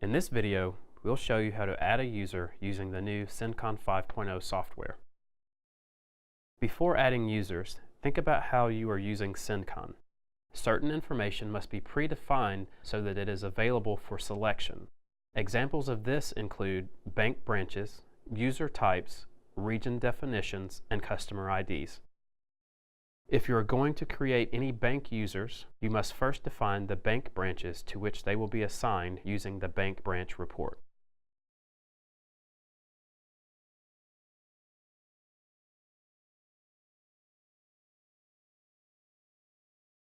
In this video, we'll show you how to add a user using the new Cencon 5.0 software. Before adding users, think about how you are using Cencon. Certain information must be predefined so that it is available for selection. Examples of this include bank branches, user types, region definitions, and customer IDs. If you are going to create any bank users, you must first define the bank branches to which they will be assigned using the bank branch report.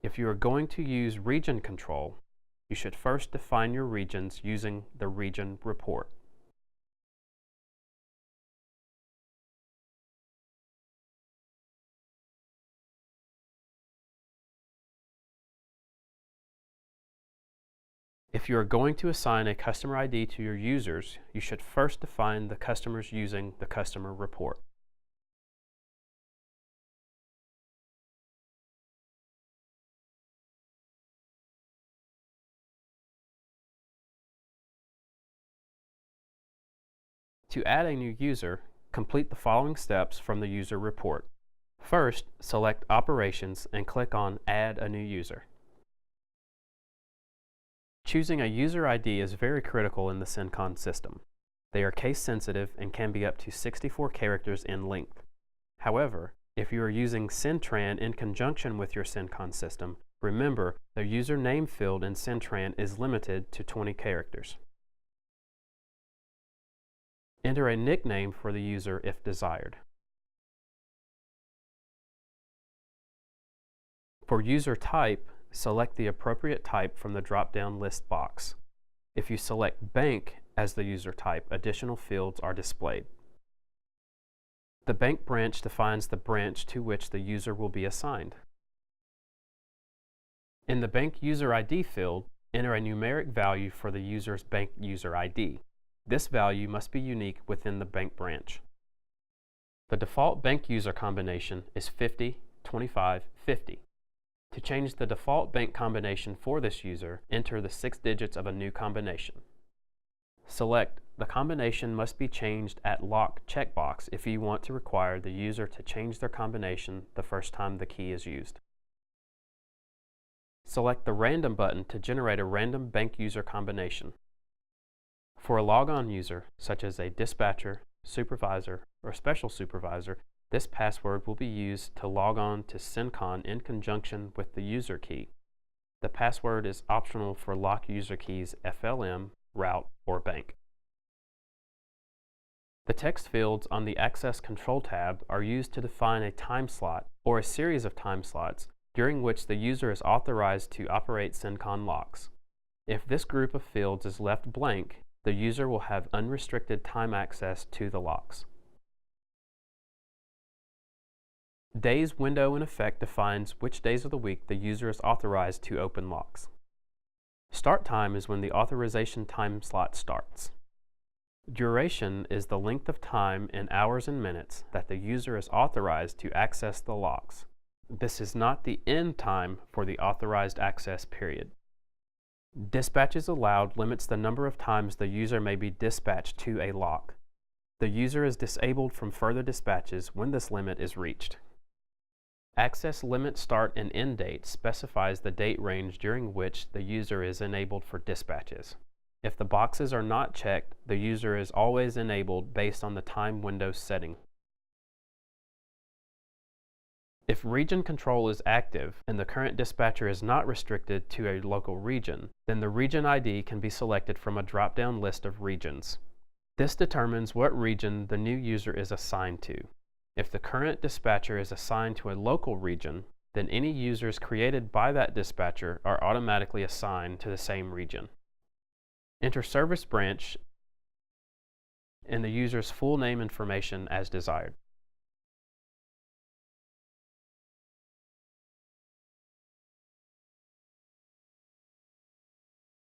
If you are going to use region control, you should first define your regions using the region report. If you are going to assign a customer ID to your users, you should first define the customers using the customer report. To add a new user, complete the following steps from the user report. First, select Operations and click on Add a new user. Choosing a user ID is very critical in the Cencon system. They are case sensitive and can be up to 64 characters in length. However, if you are using Cencon in conjunction with your Cencon system, remember the user name field in Cencon is limited to 20 characters. Enter a nickname for the user if desired. For user type, select the appropriate type from the drop-down list box. If you select Bank as the user type, additional fields are displayed. The bank branch defines the branch to which the user will be assigned. In the Bank User ID field, enter a numeric value for the user's bank user ID. This value must be unique within the bank branch. The default bank user combination is 50, 25, 50. To change the default bank combination for this user, enter the 6 digits of a new combination. Select the combination must be changed at lock checkbox if you want to require the user to change their combination the first time the key is used. Select the random button to generate a random bank user combination. For a logon user, such as a dispatcher, supervisor, or special supervisor, this password will be used to log on to Cencon in conjunction with the user key. The password is optional for lock user keys FLM, route, or bank. The text fields on the Access Control tab are used to define a time slot or a series of time slots during which the user is authorized to operate Cencon locks. If this group of fields is left blank, the user will have unrestricted time access to the locks. Days window in effect defines which days of the week the user is authorized to open locks. Start time is when the authorization time slot starts. Duration is the length of time in hours and minutes that the user is authorized to access the locks. This is not the end time for the authorized access period. Dispatches allowed limits the number of times the user may be dispatched to a lock. The user is disabled from further dispatches when this limit is reached. Access limit start and end date specifies the date range during which the user is enabled for dispatches. If the boxes are not checked, the user is always enabled based on the time window setting. If region control is active and the current dispatcher is not restricted to a local region, then the region ID can be selected from a drop-down list of regions. This determines what region the new user is assigned to. If the current dispatcher is assigned to a local region, then any users created by that dispatcher are automatically assigned to the same region. Enter service branch and the user's full name information as desired.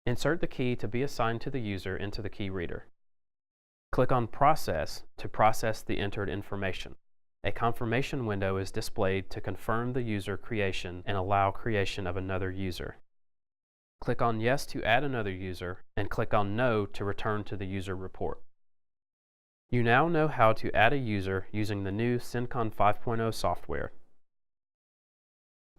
Insert the key to be assigned to the user into the key reader. Click on Process to process the entered information. A confirmation window is displayed to confirm the user creation and allow creation of another user. Click on Yes to add another user, and click on No to return to the user report. You now know how to add a user using the new Cencon 5.0 software.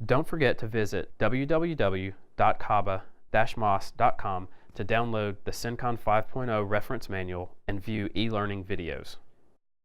Don't forget to visit www.kaba-mos.com to download the Cencon 5.0 reference manual and view e-learning videos.